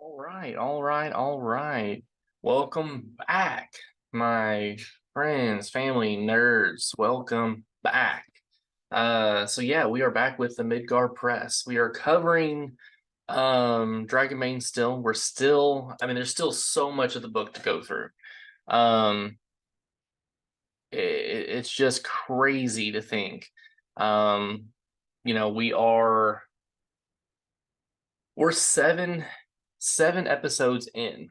All right. Welcome back, my friends, family, nerds. Welcome back. So yeah, we are back with the Midgard Press. We are covering Dragonbane still. There's still so much of the book to go through. Um it's just crazy to think. Um, we're seven episodes in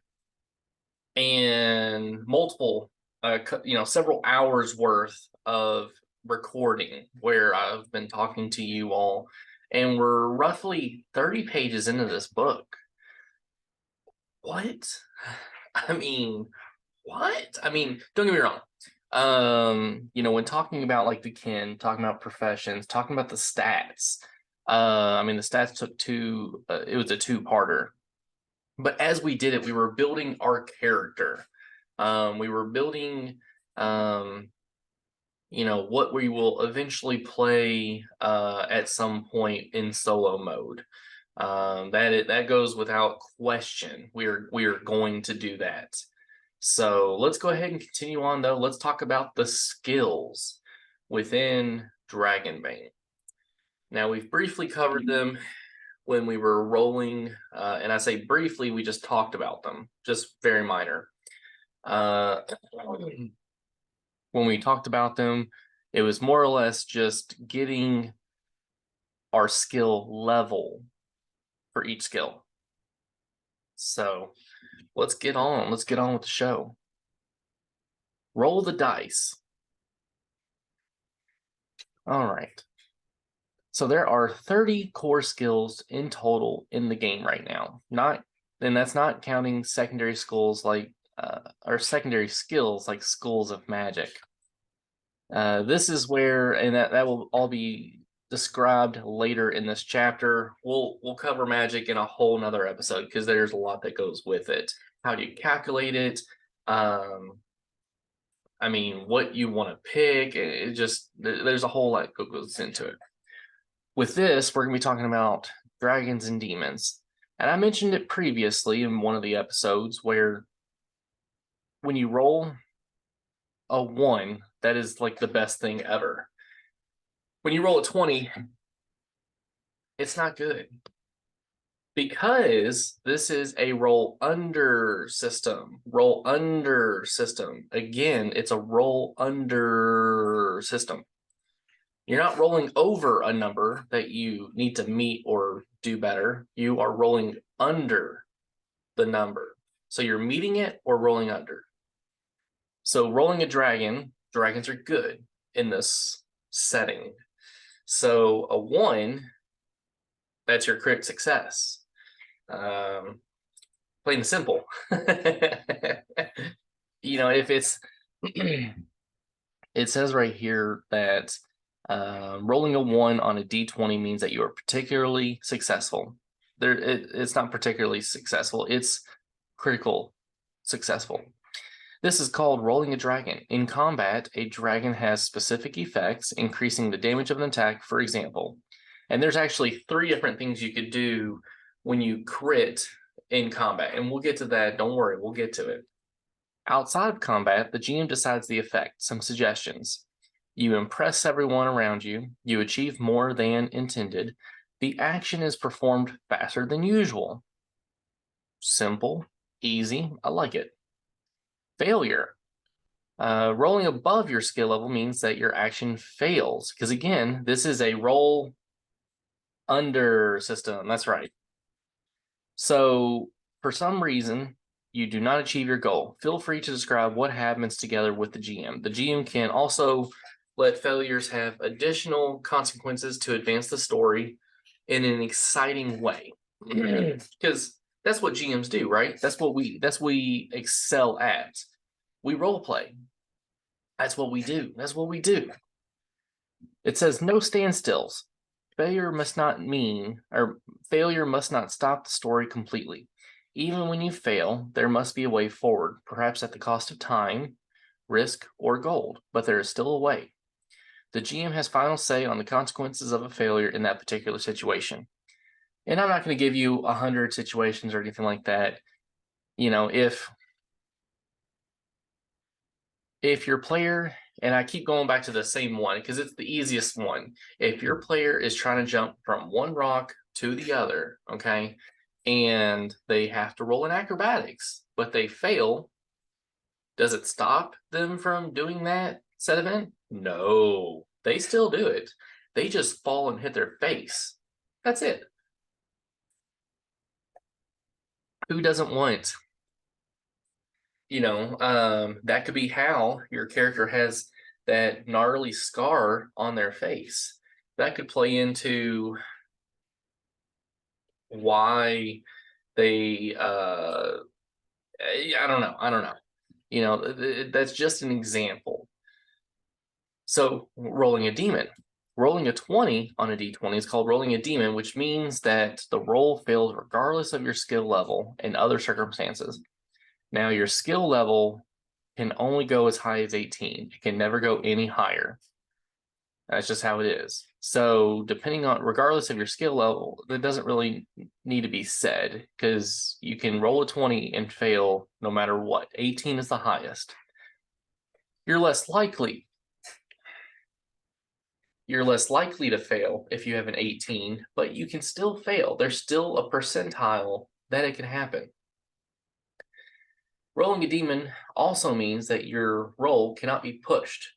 and several hours worth of recording where I've been talking to you all, and we're roughly 30 pages into this book. What? I mean, what? Don't get me wrong. When talking about like the kin, talking about professions, talking about the stats, the stats took it was a two-parter. But as we did it, we were building our character. We were building, what we will eventually play at some point in solo mode. That goes without question. We are going to do that. So let's go ahead and continue on, though. Let's talk about the skills within Dragonbane. Now, we've briefly covered them when we were rolling, and I say briefly, we just talked about them, just very minor. When we talked about them, it was more or less just getting our skill level for each skill. So let's get on with the show. Roll the dice. All right. So there are 30 core skills in total in the game right now. And that's not counting secondary skills like secondary skills like schools of magic. This is where, and that will all be described later in this chapter. We'll cover magic in a whole nother episode because there's a lot that goes with it. How do you calculate it? What you want to pick. There's a whole lot that goes into it. With this, we're going to be talking about dragons and demons. And I mentioned it previously in one of the episodes where when you roll a 1, that is like the best thing ever. When you roll a 20, it's not good. Because this is a roll under system. Roll under system. Again, it's a roll under system. You're not rolling over a number that you need to meet or do better. You are rolling under the number. So you're meeting it or rolling under. So rolling a dragon, dragons are good in this setting. So a 1, that's your crit success. Plain and simple. If it's it says right here that rolling a 1 on a d20 means that you are particularly successful. It's not particularly successful, it's critical successful. This is called rolling a dragon. In combat, a dragon has specific effects, increasing the damage of an attack, for example. And there's actually 3 different things you could do when you crit in combat. And we'll get to that. Don't worry, we'll get to it. Outside of combat, the GM decides the effect. Some suggestions. You impress everyone around you. You achieve more than intended. The action is performed faster than usual. Simple, easy, I like it. Failure. Rolling above your skill level means that your action fails. Because again, this is a roll under system. That's right. So for some reason, you do not achieve your goal. Feel free to describe what happens together with the GM. The GM can also let failures have additional consequences to advance the story in an exciting way. Because that's what GMs do, right? That's what we excel at. We role play. That's what we do. It says no standstills. Failure must not stop the story completely. Even when you fail, there must be a way forward, perhaps at the cost of time, risk, or gold, but there is still a way. The GM has final say on the consequences of a failure in that particular situation. And I'm not going to give you 100 situations or anything like that. You know, if your player, and I keep going back to the same one because it's the easiest one. If your player is trying to jump from one rock to the other, okay, and they have to roll in acrobatics, but they fail, does it stop them from doing that set event? No, they still do it. They just fall and hit their face. That's it. Who doesn't want, that could be how your character has that gnarly scar on their face. That could play into why they I don't know. That's just an example. So rolling a demon. Rolling a 20 on a d20 is called rolling a demon, which means that the roll fails regardless of your skill level and other circumstances. Now, your skill level can only go as high as 18. It can never go any higher. That's just how it is. So regardless of your skill level, that doesn't really need to be said because you can roll a 20 and fail no matter what. 18 is the highest. You're less likely to fail if you have an 18, but you can still fail. There's still a percentile that it can happen. Rolling a demon also means that your roll cannot be pushed.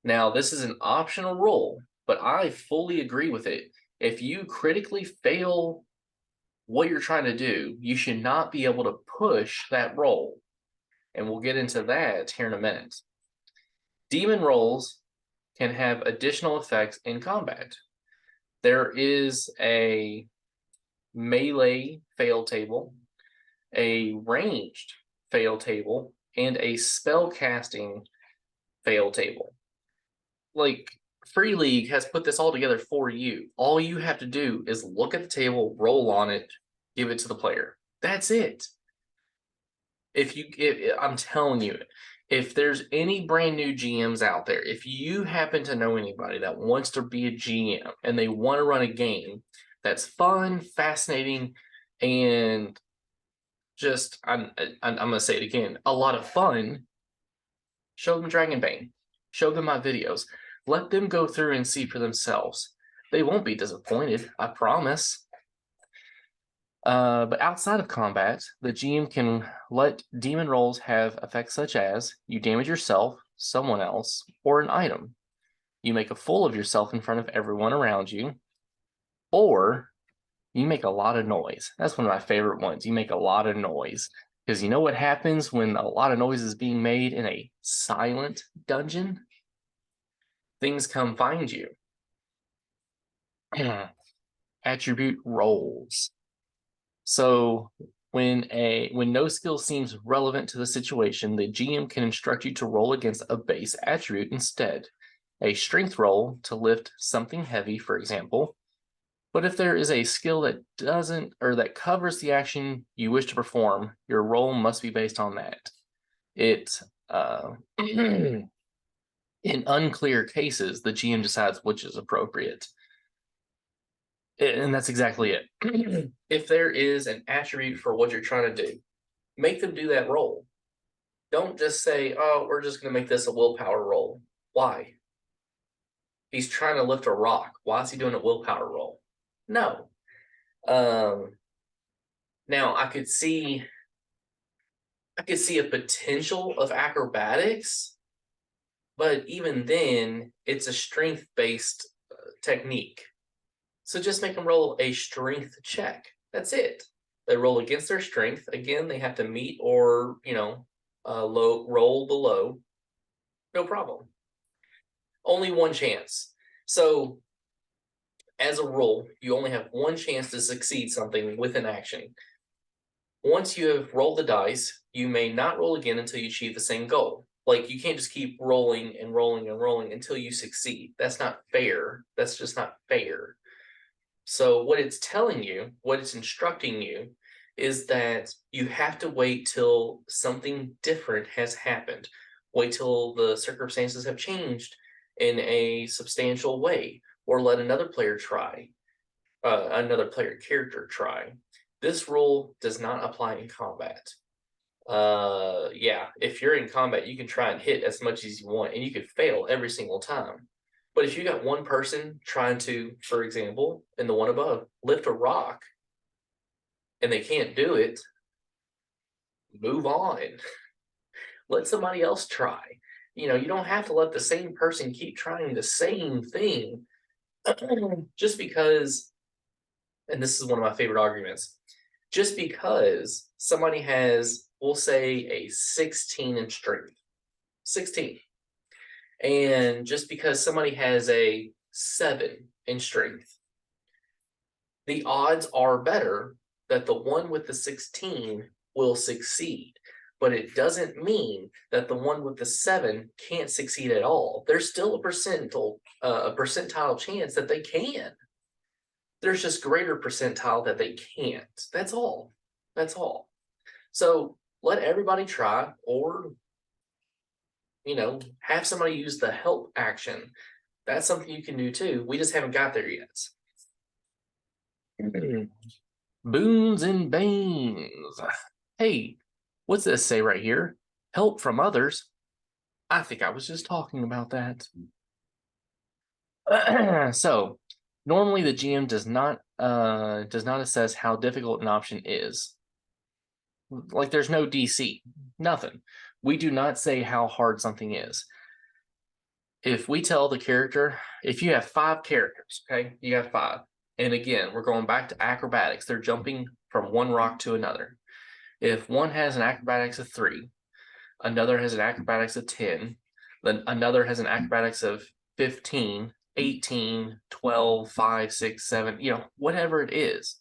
Now, this is an optional roll, but I fully agree with it. If you critically fail what you're trying to do, you should not be able to push that roll. And we'll get into that here in a minute. Demon rolls can have additional effects in combat. There is a melee fail table, a ranged fail table, and a spell casting fail table. Like, Free League has put this all together for you. All you have to do is look at the table, roll on it, give it to the player. That's it. I'm telling you, if there's any brand new GMs out there, if you happen to know anybody that wants to be a GM and they want to run a game that's fun, fascinating, and just I'm gonna say it again, a lot of fun, show them Dragonbane. Show them my videos. Let them go through and see for themselves. They won't be disappointed, I promise. But outside of combat, the GM can let demon rolls have effects such as you damage yourself, someone else, or an item. You make a fool of yourself in front of everyone around you, or you make a lot of noise. That's one of my favorite ones. You make a lot of noise. Because you know what happens when a lot of noise is being made in a silent dungeon? Things come find you. Attribute rolls. So when no skill seems relevant to the situation, the GM can instruct you to roll against a base attribute instead. A strength roll to lift something heavy, for example. But if there is a skill that doesn't or that covers the action you wish to perform, your roll must be based on that. In unclear cases, the GM decides which is appropriate. And that's exactly it. If there is an attribute for what you're trying to do, make them do that roll. Don't just say, oh, we're just going to make this a willpower roll. Why? He's trying to lift a rock. Why is he doing a willpower roll? No. Now I could see a potential of acrobatics, but even then, it's a strength-based technique. So just make them roll a strength check. That's it. They roll against their strength. Again, they have to meet or, roll below. No problem. Only one chance. So as a rule, you only have one chance to succeed something with an action. Once you have rolled the dice, you may not roll again until you achieve the same goal. Like, you can't just keep rolling and rolling and rolling until you succeed. That's not fair. That's just not fair. So what it's telling you, what it's instructing you, is that you have to wait till something different has happened. Wait till the circumstances have changed in a substantial way, or let another player try. another player character try. This rule does not apply in combat. Yeah, if you're in combat, you can try and hit as much as you want, and you could fail every single time. But if you got one person trying to, for example, in the one above, lift a rock, and they can't do it, move on. Let somebody else try. You know, you don't have to let the same person keep trying the same thing just because, and this is one of my favorite arguments, just because somebody has, we'll say, a 16 in strength, 16, and just because somebody has a 7 in strength, the odds are better that the one with the 16 will succeed. But it doesn't mean that the one with the 7 can't succeed at all. There's still a percentile chance that they can. There's just greater percentile that they can't. That's all. That's all. So let everybody try, or, you know, have somebody use the help action. That's something you can do too. We just haven't got there yet. Boons and banes. Hey, what's this say right here? Help from others. I think I was just talking about that. So normally the GM does not assess how difficult an option is. Like there's no DC, nothing. We do not say how hard something is. If we tell the character, if you have 5 characters, okay, you have 5. And again, we're going back to acrobatics. They're jumping from one rock to another. If one has an acrobatics of 3, another has an acrobatics of 10, then another has an acrobatics of 15, 18, 12, 5, 6, 7, you know, whatever it is.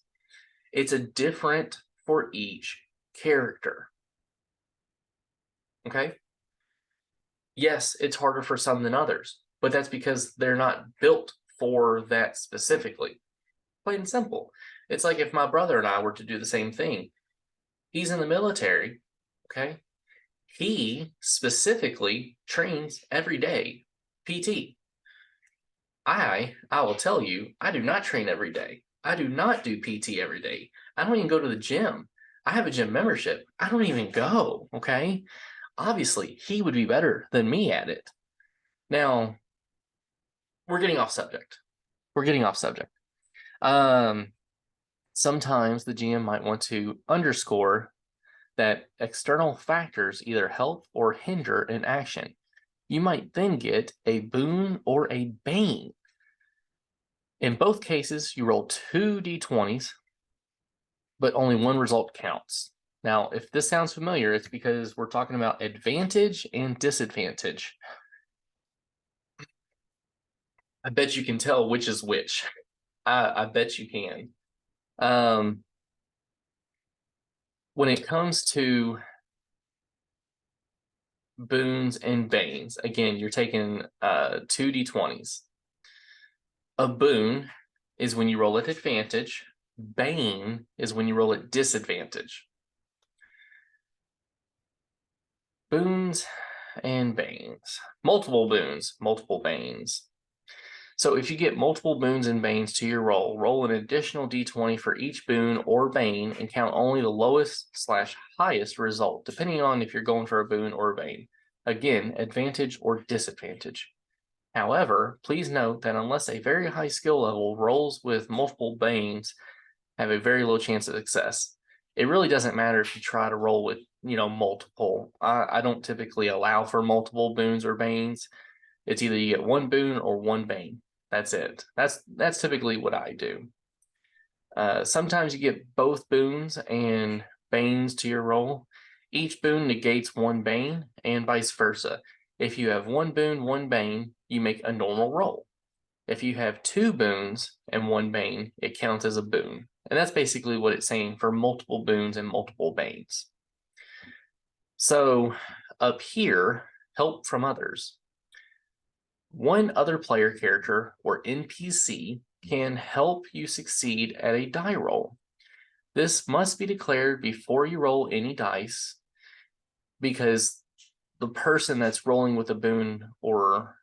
It's a different for each character. Okay? Yes, it's harder for some than others, but that's because they're not built for that specifically. Plain and simple. It's like if my brother and I were to do the same thing. He's in the military, okay? He specifically trains every day, PT. I will tell you, I do not train every day. I do not do PT every day. I don't even go to the gym. I have a gym membership. I don't even go, okay? Obviously, he would be better than me at it. Now, we're getting off subject. Sometimes the GM might want to underscore that external factors either help or hinder an action. You might then get a boon or a bane. In both cases, you roll 2 d20s, but only one result counts. Now, if this sounds familiar, it's because we're talking about advantage and disadvantage. I bet you can tell which is which. I bet you can. When it comes to boons and banes, again, you're taking 2 d20s. A boon is when you roll at advantage. Bane is when you roll at disadvantage. Boons and banes. Multiple boons, multiple banes. So if you get multiple boons and banes to your roll an additional d20 for each boon or bane and count only the lowest/highest result, depending on if you're going for a boon or a bane. Again, advantage or disadvantage. However, please note that unless a very high skill level, rolls with multiple banes have a very low chance of success. It really doesn't matter if you try to roll with, you know, multiple. I don't typically allow for multiple boons or banes. It's either you get one boon or one bane. That's it. That's typically what I do. Sometimes you get both boons and banes to your roll. Each boon negates one bane and vice versa. If you have one boon, one bane, you make a normal roll. If you have 2 boons and 1 bane, it counts as a boon. And that's basically what it's saying for multiple boons and multiple banes. So up here, help from others. One other player character or NPC can help you succeed at a die roll. This must be declared before you roll any dice, because the person that's rolling with a boon, or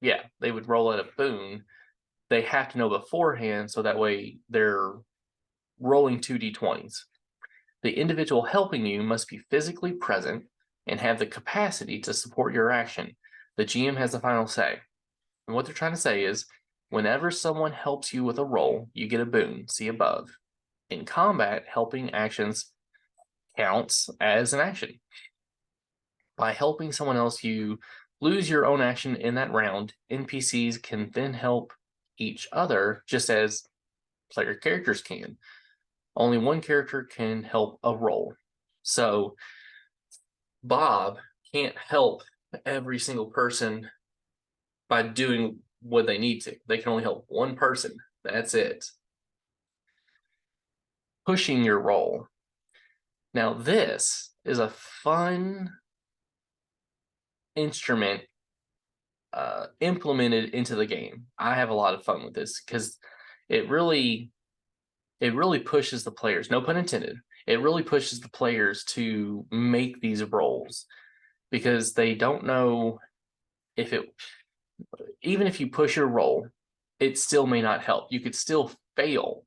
yeah, they would roll at a boon, they have to know beforehand, so that way they're rolling 2d20s. The individual helping you must be physically present and have the capacity to support your action. The GM has the final say. And what they're trying to say is, whenever someone helps you with a roll, you get a boon, see above. In combat, helping actions counts as an action. By helping someone else, you lose your own action in that round. NPCs can then help each other, just as player characters can. Only one character can help a roll. So Bob can't help every single person by doing what they need to. They can only help one person. That's it. Pushing your roll. Now, this is a fun instrument implemented into the game. I have a lot of fun with this because it really pushes the players, no pun intended. It really pushes the players to make these rolls because they don't know if it, even if you push your roll, it still may not help. You could still fail.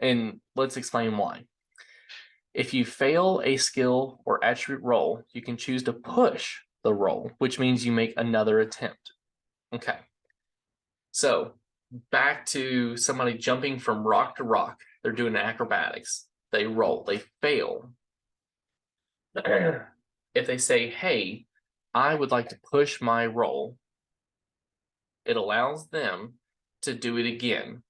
And let's explain why. If you fail a skill or attribute roll, you can choose to push the roll, which means you make another attempt. Okay. So back to somebody jumping from rock to rock. They're doing acrobatics. They roll, they fail. If they say, hey, I would like to push my roll, it allows them to do it again.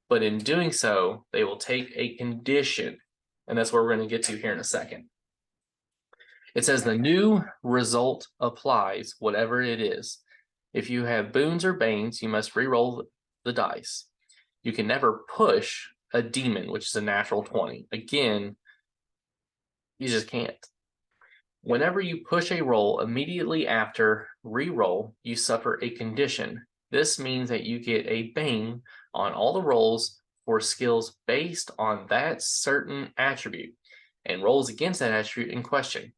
But in doing so, they will take a condition. And that's what we're going to get to here in a second. It says the new result applies, whatever it is. If you have boons or banes, you must re-roll the dice. You can never push a demon, which is a natural 20. Again, you just can't. Whenever you push a roll, immediately after re-roll, you suffer a condition. This means that you get a bane on all the rolls for skills based on that certain attribute and rolls against that attribute in question.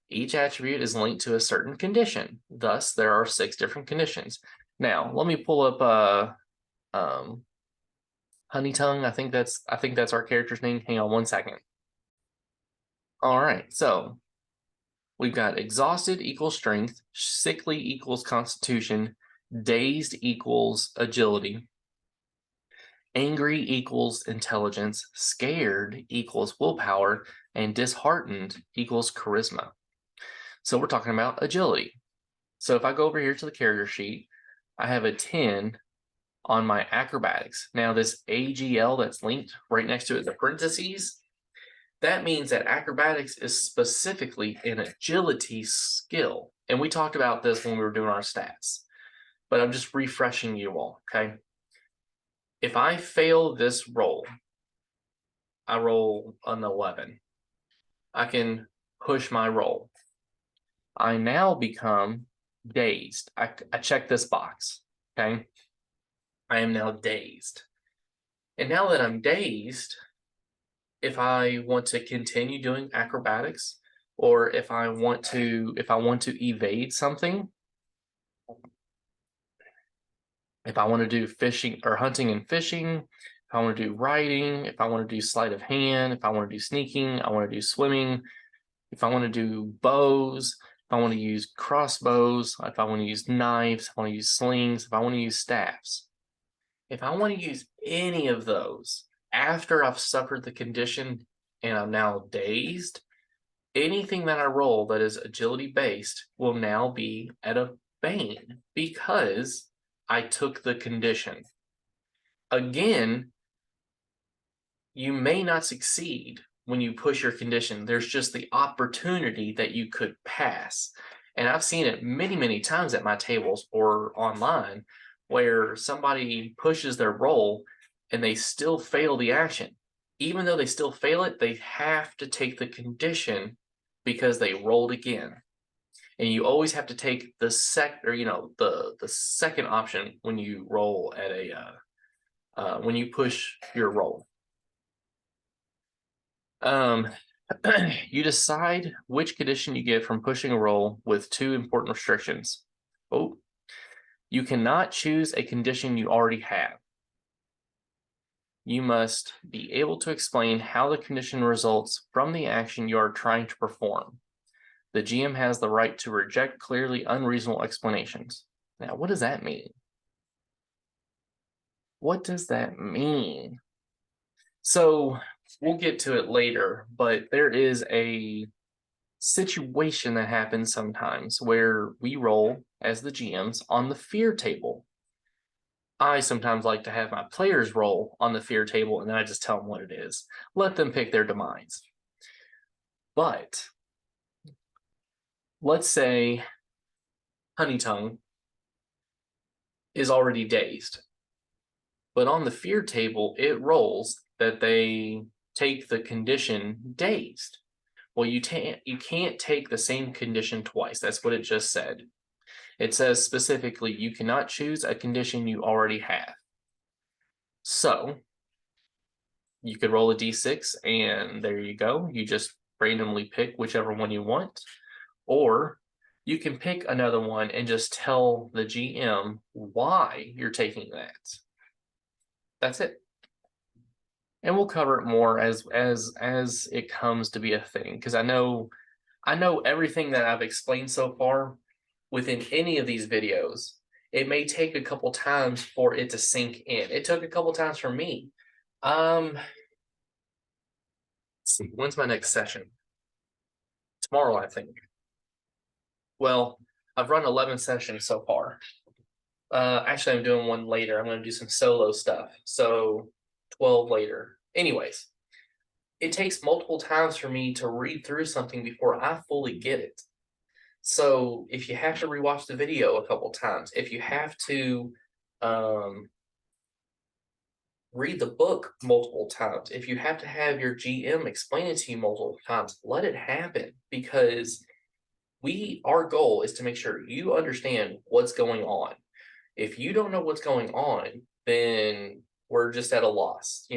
Each attribute is linked to a certain condition. Thus, there are 6 different conditions. Now, let me pull up Honey Tongue. I think that's our character's name. Hang on one second. All right, so we've got exhausted equals strength, sickly equals constitution, dazed equals agility, angry equals intelligence, scared equals willpower, and disheartened equals charisma. So we're talking about agility. So if I go over here to the character sheet, I have a 10 on my acrobatics. Now this AGL that's linked right next to it, the parentheses, that means that acrobatics is specifically an agility skill. And we talked about this when we were doing our stats, but I'm just refreshing you all, okay? If I fail this roll, I roll an 11. I can push my roll. I now become dazed. I check this box, okay? I am now dazed. And now that I'm dazed, if I want to continue doing acrobatics, or if I want to evade something, if I want to do fishing or hunting and fishing, if I want to do riding, if I want to do sleight of hand, if I want to do sneaking, I want to do swimming, if I want to do bows, if I want to use crossbows, if I want to use knives, if I want to use slings, if I want to use staffs, if I want to use any of those after I've suffered the condition and I'm now dazed, anything that I roll that is agility based will now be at a bane because I took the condition. Again, you may not succeed when you push your condition. There's just the opportunity that you could pass. And I've seen it many, many times at my tables or online where somebody pushes their roll and they still fail the action. Even though they still fail it, they have to take the condition because they rolled again. And you always have to take the the second option when you roll at a when you push your roll. You decide which condition you get from pushing a roll with 2 important restrictions. Oh, You cannot choose a condition you already have. You must be able to explain how the condition results from the action you are trying to perform. The GM has the right to reject clearly unreasonable explanations. Now, what does that mean? What does that mean? So we'll get to it later, but there is a situation that happens sometimes where we roll as the GMs on the fear table. I sometimes like to have my players roll on the fear table and then I just tell them what it is. Let them pick their demise. But let's say Honeytongue is already dazed. But on the fear table, it rolls that they take the condition dazed. Well, you can't take the same condition twice. That's what it just said. It says specifically, you cannot choose a condition you already have. So you could roll a d6 and there you go. You just randomly pick whichever one you want. Or you can pick another one and just tell the GM why you're taking that. That's it. And we'll cover it more as it comes to be a thing, because I know everything that I've explained so far within any of these videos. It may take a couple times for it to sink in. It took a couple times for me. Let's see, when's my next session? Tomorrow, I think. Well, I've run 11 sessions so far. Actually, I'm doing one later. I'm going to do some solo stuff. So 12 later. Anyways, it takes multiple times for me to read through something before I fully get it. So if you have to rewatch the video a couple times, if you have to read the book multiple times, if you have to have your GM explain it to you multiple times, let it happen, because our goal is to make sure you understand what's going on. If you don't know what's going on, then we're just at a loss.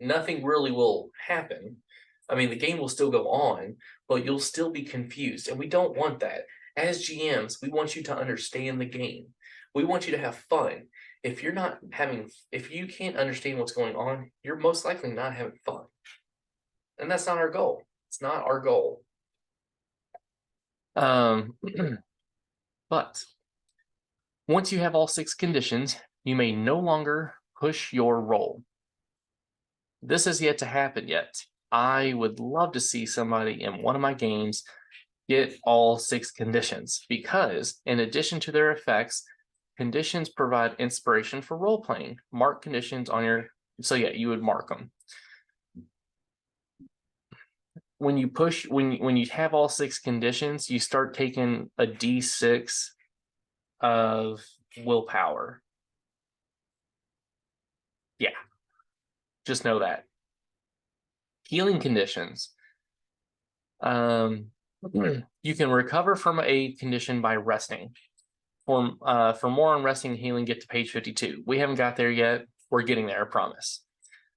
Nothing really will happen. I mean, the game will still go on, but you'll still be confused. And we don't want that. As GMs, we want you to understand the game. We want you to have fun. If you can't understand what's going on, you're most likely not having fun. And that's not our goal. It's not our goal. But once you have all 6 conditions, you may no longer push your roll. This has yet to happen yet. I would love to see somebody in one of my games get all 6 conditions, because in addition to their effects, conditions provide inspiration for role playing. Mark conditions on your, so yeah, you would mark them. When you have all 6 conditions, you start taking a d6 of willpower. Yeah, just know that. Healing conditions. You can recover from a condition by resting. For more on resting and healing, get to page 52. We haven't got there yet. We're getting there, I promise.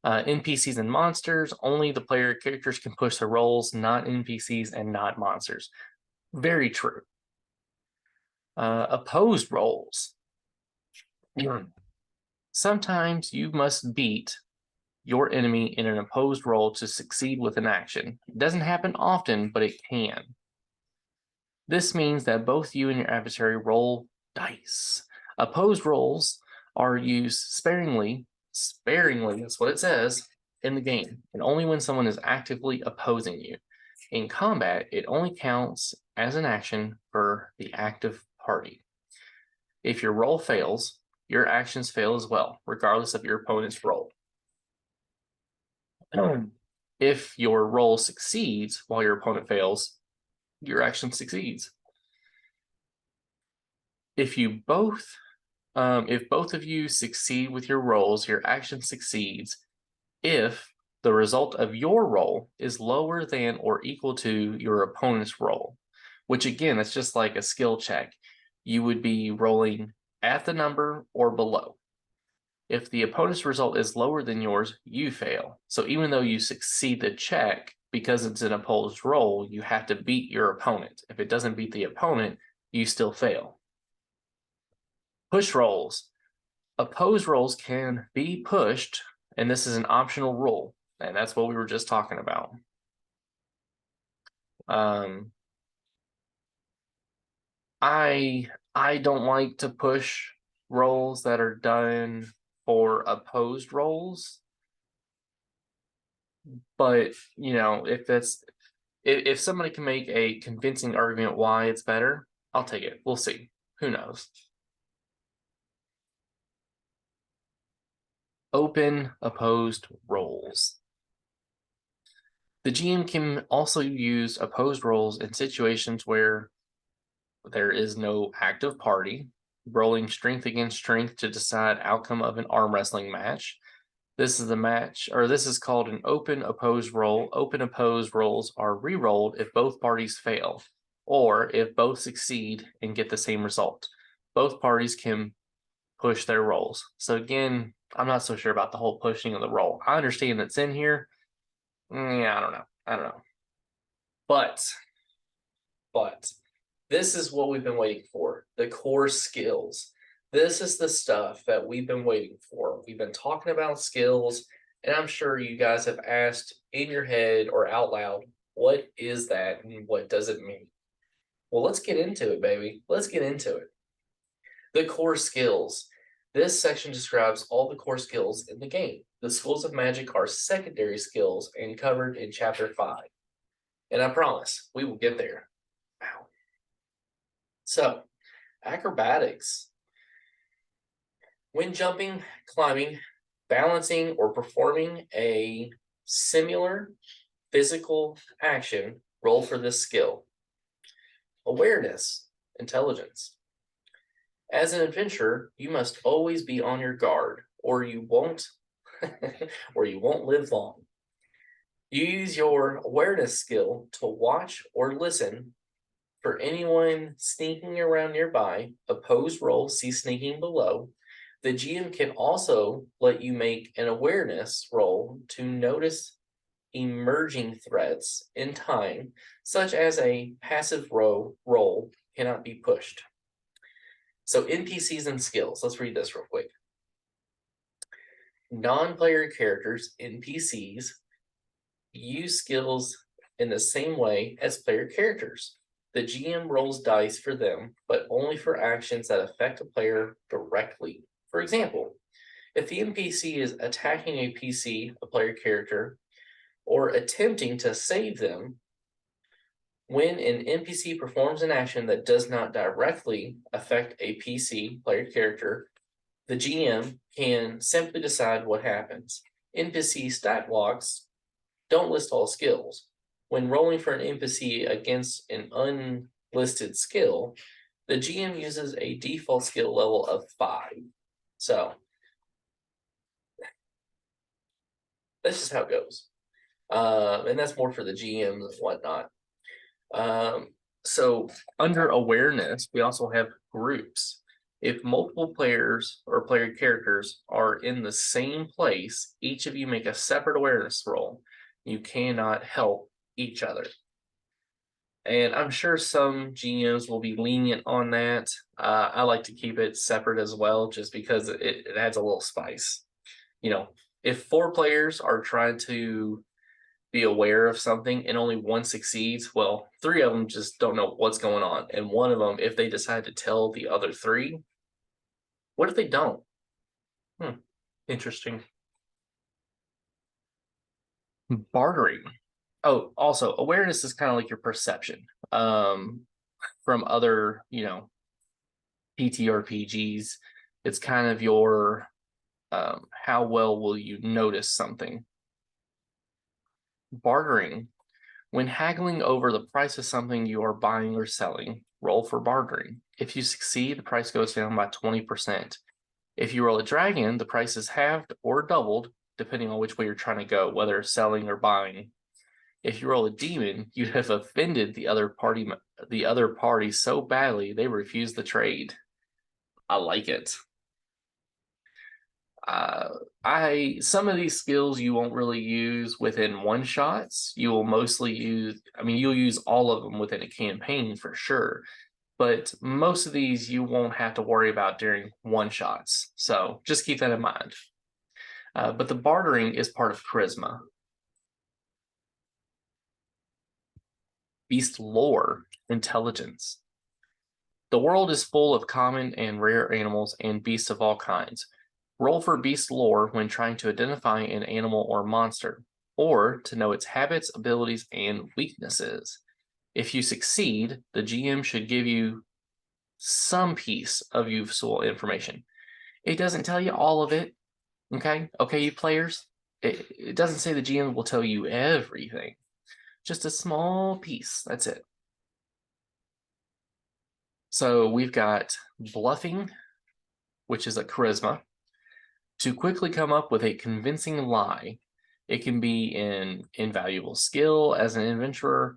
NPCs and monsters, only the player characters can push their rolls, not NPCs and not monsters. Very true. Opposed rolls. Sometimes you must beat your enemy in an opposed roll to succeed with an action. It doesn't happen often, but it can. This means that both you and your adversary roll dice. Opposed rolls are used sparingly, that's what it says, in the game, and only when someone is actively opposing you. In combat, it only counts as an action for the active party. If your roll fails, your actions fail as well, regardless of your opponent's roll. If your roll succeeds while your opponent fails, your action succeeds. If both of you succeed with your rolls, your action succeeds if the result of your roll is lower than or equal to your opponent's roll, which again, it's just like a skill check. You would be rolling at the number or below. If the opponent's result is lower than yours, you fail. So even though you succeed the check, because it's an opposed roll, you have to beat your opponent. If it doesn't beat the opponent, you still fail. Push rolls. Opposed rolls can be pushed, and this is an optional rule, and that's what we were just talking about. I don't like to push rolls that are done for opposed rolls, but you know, if somebody can make a convincing argument why it's better, I'll take it. We'll see. Who knows? Open opposed rolls. The GM can also use opposed rolls in situations where there is no active party, rolling strength against strength to decide outcome of an arm wrestling match. This is a match, or this is called an open opposed roll. Open opposed rolls are re-rolled if both parties fail, or if both succeed and get the same result. Both parties can push their rolls. So again, I'm not so sure about the whole pushing of the roll. I understand it's in here. Yeah, I don't know. But this is what we've been waiting for, the core skills. This is the stuff that we've been waiting for. We've been talking about skills, and I'm sure you guys have asked in your head or out loud, what is that and what does it mean? Well, let's get into it, baby. Let's get into it. The core skills. This section describes all the core skills in the game. The schools of magic are secondary skills and covered in chapter 5. And I promise we will get there. Wow. So, acrobatics. When jumping, climbing, balancing, or performing a similar physical action, roll for this skill. Awareness, intelligence. As an adventurer, you must always be on your guard, or you won't live long. You use your awareness skill to watch or listen for anyone sneaking around nearby. Opposed roll, see sneaking below. The GM can also let you make an awareness roll to notice emerging threats in time, such as a passive roll cannot be pushed. So NPCs and skills. Let's read this real quick. Non-player characters, NPCs, use skills in the same way as player characters. The GM rolls dice for them, but only for actions that affect a player directly. For example, if the NPC is attacking a PC, a player character, or attempting to save them, when an NPC performs an action that does not directly affect a PC, player character, the GM can simply decide what happens. NPC stat blocks don't list all skills. When rolling for an NPC against an unlisted skill, the GM uses a default skill level of 5. So that's just how it goes. And that's more for the GMs and whatnot. So under awareness, we also have groups. If multiple players or player characters are in the same place, each of you make a separate awareness roll. You cannot help each other. And I'm sure some GMs will be lenient on that. I like to keep it separate as well, just because it adds a little spice. You know, if 4 players are trying to be aware of something and only one succeeds, well, 3 of them just don't know what's going on. And one of them, if they decide to tell the other 3, what if they don't? Interesting. Bartering. Oh, also, awareness is kind of like your perception from other, TTRPGs. It's kind of your how well will you notice something. Bartering. When haggling over the price of something you are buying or selling, roll for bartering. If you succeed, the price goes down by 20%. If you roll a dragon, the price is halved or doubled, depending on which way you're trying to go, whether selling or buying. If you roll a demon, you have offended the other party so badly they refuse the trade. I like it. Some of these skills you won't really use within one shots. You will mostly use, you'll use all of them within a campaign for sure. but most of these you won't have to worry about during one-shots. So just keep that in mind. But the bartering is part of charisma. Beast lore, intelligence. The world is full of common and rare animals and beasts of all kinds. Roll for beast lore when trying to identify an animal or monster, or to know its habits, abilities, and weaknesses. If you succeed, the GM should give you some piece of useful information. It doesn't tell you all of it, okay? Okay, you players? It doesn't say the GM will tell you everything. Just a small piece, that's it. So we've got bluffing, which is a charisma. To quickly come up with a convincing lie. It can be an invaluable skill as an adventurer.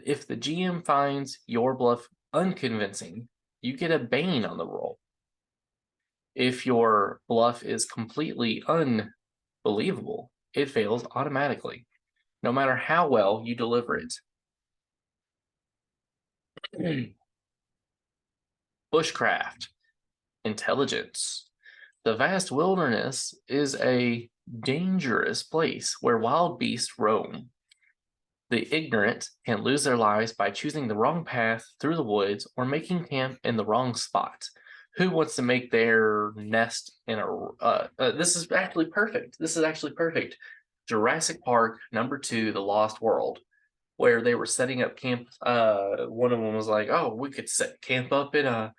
If the GM finds your bluff unconvincing, you get a Bane on the roll. If your bluff is completely unbelievable, it fails automatically, no matter how well you deliver it. Bushcraft, intelligence. The vast wilderness is a dangerous place where wild beasts roam. The ignorant can lose their lives by choosing the wrong path through the woods or making camp in the wrong spot. Who wants to make their nest in a? This is actually perfect. This is actually perfect. Jurassic Park #2, The Lost World, where they were setting up camp. One of them was like, "Oh, we could set camp up in a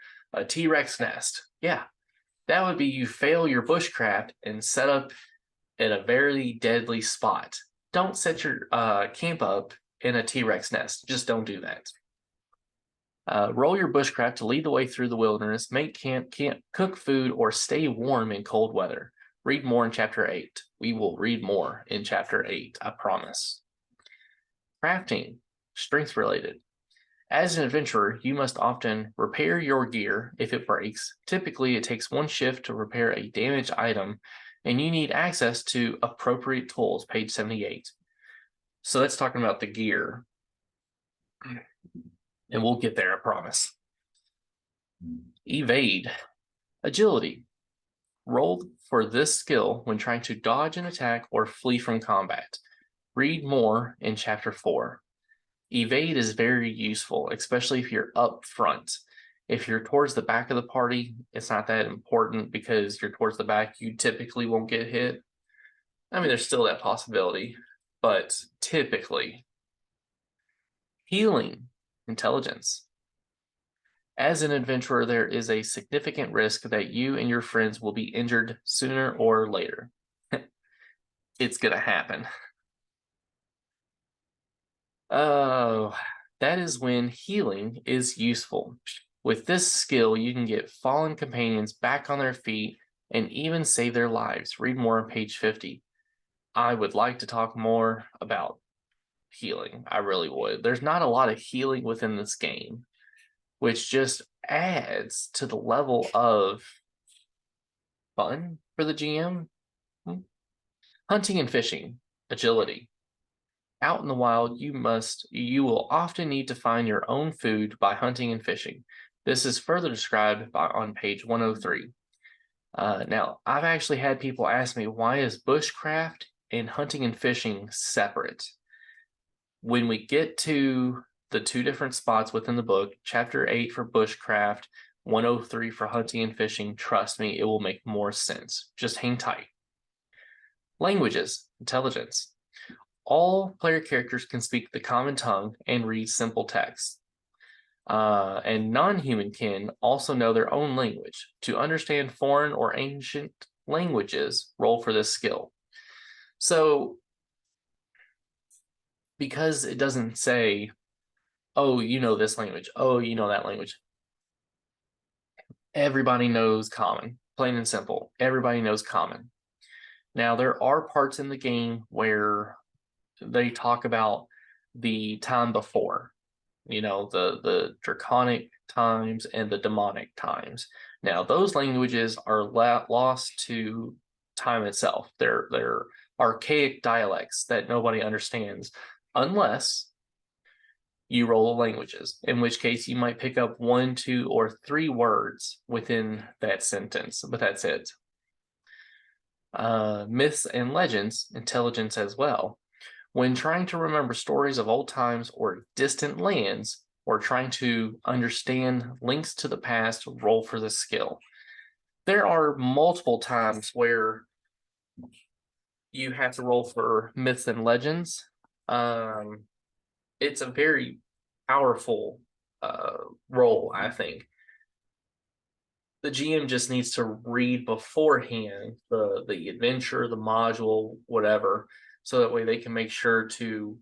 T-Rex nest." Yeah, that would be you fail your bushcraft and set up in a very deadly spot. Don't set your camp up in a T-Rex nest. Just don't do that. Roll your bushcraft to lead the way through the wilderness, make camp, cook food, or stay warm in cold weather. Read more in Chapter 8. We will read more in Chapter 8, I promise. Crafting, strength related. As an adventurer, you must often repair your gear if it breaks. Typically, it takes one shift to repair a damaged item, and you need access to appropriate tools, page 78. So that's talking about the gear. And we'll get there, I promise. Evade, agility. Roll for this skill when trying to dodge an attack or flee from combat. Read more in Chapter 4. Evade is very useful, especially if you're up front. If you're towards the back of the party, it's not that important because you're towards the back, you typically won't get hit. I mean, there's still that possibility, but typically. Healing, intelligence. As an adventurer, there is a significant risk that you and your friends will be injured sooner or later. It's gonna happen. Oh, that is when healing is useful. With this skill, you can get fallen companions back on their feet and even save their lives. Read more on page 50. I would like to talk more about healing. I really would. There's not a lot of healing within this game, which just adds to the level of fun for the GM. Hunting and fishing, agility. Out in the wild, you will often need to find your own food by hunting and fishing. This is further described on page 103. Now, I've actually had people ask me, why is bushcraft and hunting and fishing separate? When we get to the two different spots within the book, Chapter 8 for bushcraft, 103 for hunting and fishing, trust me, it will make more sense. Just hang tight. Languages, intelligence. All player characters can speak the common tongue and read simple text. And non-human kin also know their own language. To understand foreign or ancient languages, roll for this skill. So, because it doesn't say, oh, you know this language, oh, you know that language. Everybody knows common, plain and simple. Everybody knows common. Now, there are parts in the game where they talk about the time before, you know, the draconic times and the demonic times. Now, those languages are lost to time itself. They're archaic dialects that nobody understands unless you roll the languages, in which case you might pick up 1, 2, or 3 words within that sentence, but that's it. Myths and legends, intelligence as well. When trying to remember stories of old times or distant lands, or trying to understand links to the past, roll for this skill. There are multiple times where you have to roll for myths and legends. It's a very powerful roll, I think. The GM just needs to read beforehand the adventure, the module, whatever, so that way they can make sure to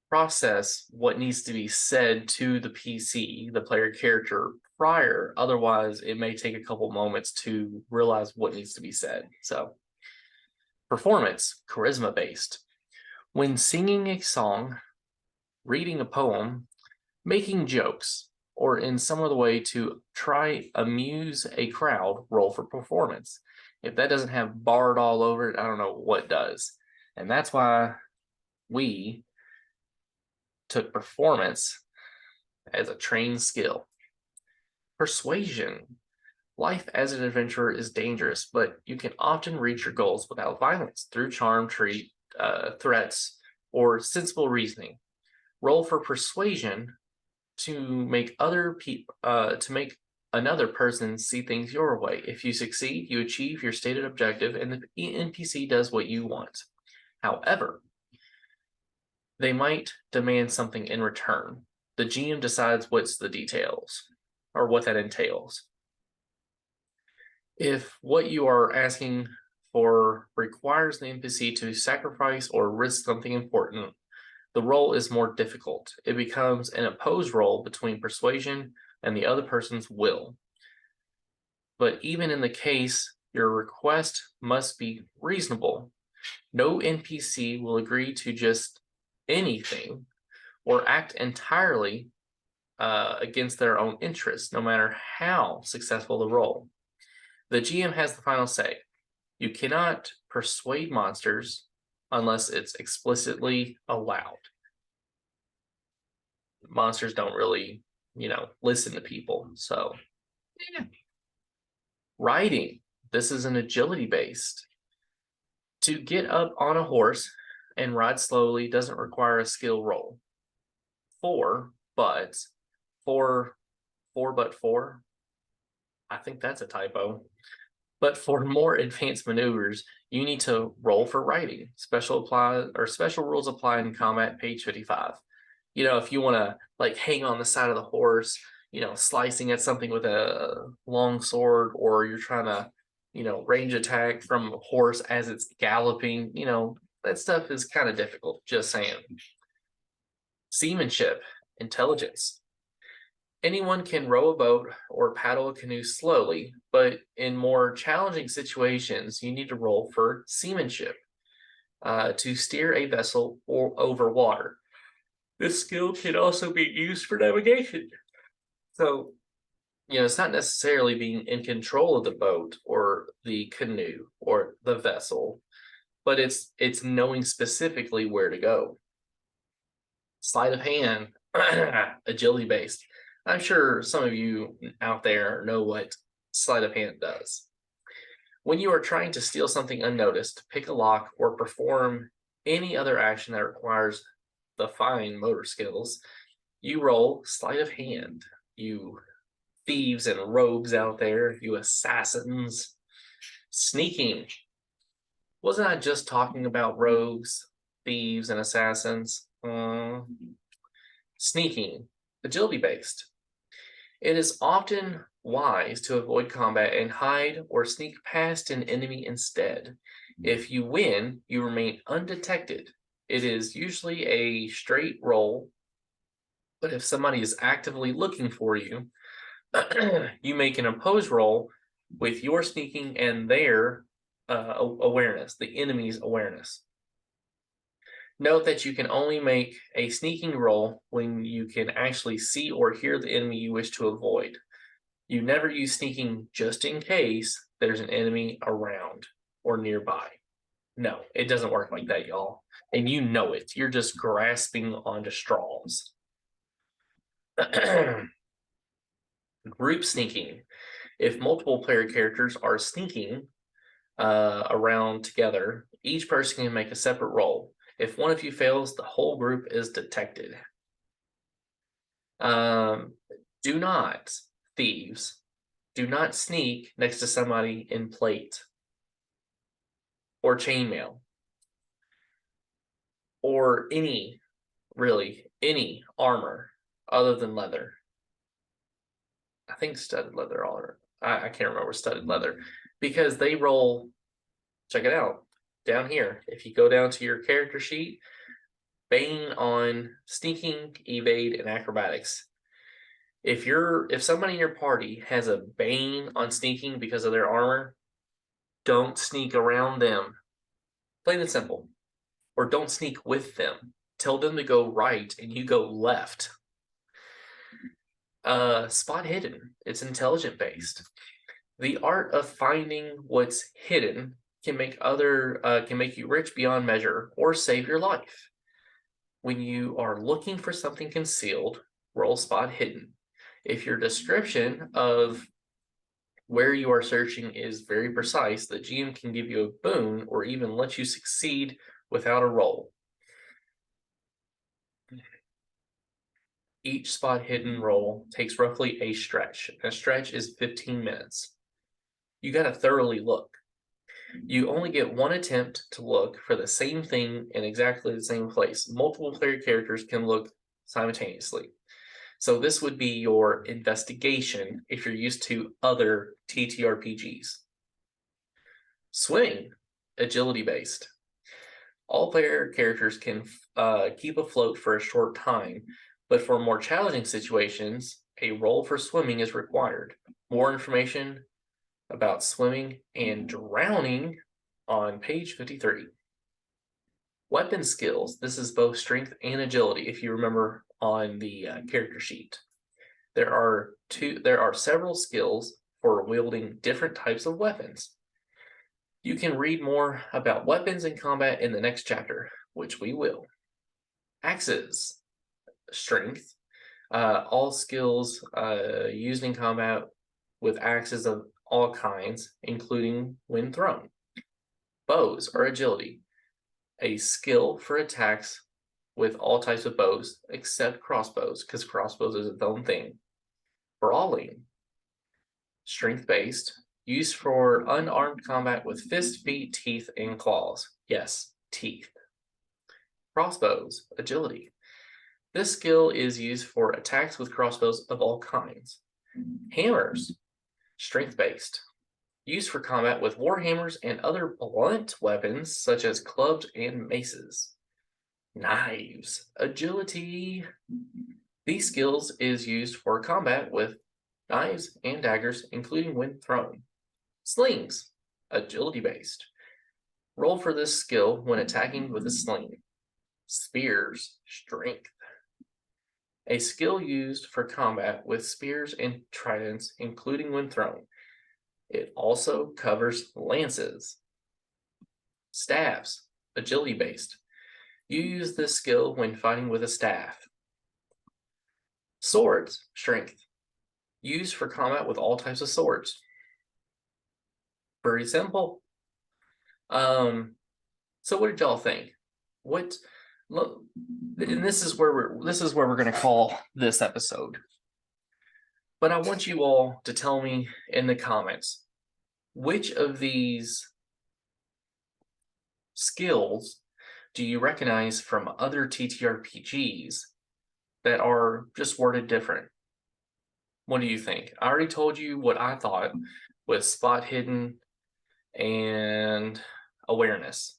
process what needs to be said to the PC, the player character, prior. Otherwise, it may take a couple moments to realize what needs to be said. So, performance, charisma based. When singing a song, reading a poem, making jokes, or in some other way to try amuse a crowd, roll for performance. If that doesn't have bard all over it, I don't know what does. And that's why we took performance as a trained skill. Persuasion. Life as an adventurer is dangerous, but you can often reach your goals without violence through charm, threats, or sensible reasoning. Roll for persuasion to make another person see things your way. If you succeed, you achieve your stated objective, and the NPC does what you want. However, they might demand something in return. The GM decides what's the details, or what that entails. If what you are asking for requires the NPC to sacrifice or risk something important, the roll is more difficult. It becomes an opposed roll between persuasion and the other person's will. But even in the case, your request must be reasonable. No NPC will agree to just anything or act entirely against their own interests, no matter how successful the roll. The GM has the final say. You cannot persuade monsters unless it's explicitly allowed. Monsters don't really, listen to people. So, yeah. Riding. This is an agility based. To get up on a horse and ride slowly doesn't require a skill roll. Four, but I think that's a typo. But for more advanced maneuvers, you need to roll for riding. Special rules apply in combat, page 55. If you want to hang on the side of the horse, slicing at something with a long sword, or you're trying to, range attack from a horse as it's galloping, that stuff is kind of difficult, just saying. Seamanship, intelligence. Anyone can row a boat or paddle a canoe slowly, but in more challenging situations, you need to roll for seamanship to steer a vessel over water. This skill can also be used for navigation. So, it's not necessarily being in control of the boat or the canoe or the vessel, but it's knowing specifically where to go. Sleight of hand, agility based. I'm sure some of you out there know what sleight of hand does. When you are trying to steal something unnoticed, pick a lock, or perform any other action that requires the fine motor skills, you roll sleight of hand. You thieves and rogues out there, you assassins. Sneaking. Wasn't I just talking about rogues, thieves, and assassins? Sneaking. Agility based. It is often wise to avoid combat and hide or sneak past an enemy instead. If you win, you remain undetected. It is usually a straight roll, but if somebody is actively looking for you, you make an opposed roll with your sneaking and their awareness, the enemy's awareness. Note that you can only make a sneaking roll when you can actually see or hear the enemy you wish to avoid. You never use sneaking just in case there's an enemy around or nearby. No, it doesn't work like that, y'all. And you know it. You're just grasping onto straws. Group sneaking. If multiple player characters are sneaking around together, each person can make a separate roll. If one of you fails, the whole group is detected. Do not, thieves, do not sneak next to somebody in plate or chainmail or any armor other than leather. I think studded leather armor. I can't remember studded leather, because they roll. Check it out down here. If you go down to your character sheet, Bane on sneaking, evade, and acrobatics. If somebody in your party has a Bane on sneaking because of their armor, don't sneak around them. Plain and simple. Or don't sneak with them. Tell them to go right and you go left. Spot hidden. It's intelligent based. The art of finding what's hidden can make you rich beyond measure or save your life. When you are looking for something concealed, roll spot hidden. If your description of where you are searching is very precise, the GM can give you a boon or even let you succeed without a roll. Each spot hidden roll takes roughly a stretch. A stretch is 15 minutes. You got to thoroughly look. You only get one attempt to look for the same thing in exactly the same place. Multiple player characters can look simultaneously. So this would be your investigation if you're used to other TTRPGs. Swimming, agility based. All player characters can keep afloat for a short time, but for more challenging situations, a roll for swimming is required. More information about swimming and drowning on page 53. Weapon skills. This is both strength and agility, if you remember on the character sheet. There are several skills for wielding different types of weapons. You can read more about weapons in combat in the next chapter, which we will. Axes. Strength. All skills used in combat with axes of all kinds, including when thrown. Bows are agility. A skill for attacks with all types of bows, except crossbows, because crossbows is its own thing. Brawling. Strength-based. Used for unarmed combat with fists, feet, teeth, and claws. Yes, teeth. Crossbows. Agility. This skill is used for attacks with crossbows of all kinds. Hammers. Strength-based. Used for combat with warhammers and other blunt weapons such as clubs and maces. Knives. Agility. These skills is used for combat with knives and daggers, including when thrown. Slings. Agility-based. Roll for this skill when attacking with a sling. Spears. Strength. A skill used for combat with spears and tridents, including when thrown. It also covers lances. Staffs, agility-based. You use this skill when fighting with a staff. Swords, strength. Used for combat with all types of swords. Pretty simple. So what did y'all think? Look, and this is where we're going to call this episode. But I want you all to tell me in the comments, which of these skills do you recognize from other TTRPGs that are just worded different? What do you think? I already told you what I thought with spot hidden and awareness.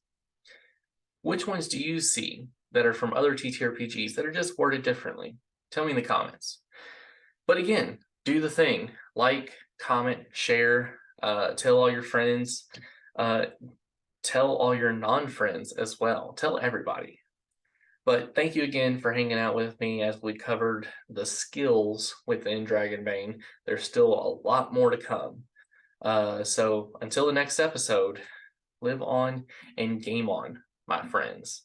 Which ones do you see that are from other TTRPGs that are just worded differently? Tell me in the comments. But again, do the thing. Like, comment, share, tell all your friends, tell all your non-friends as well. Tell everybody. But thank you again for hanging out with me as we covered the skills within Dragonbane. There's still a lot more to come. So until the next episode, live on and game on, my friends.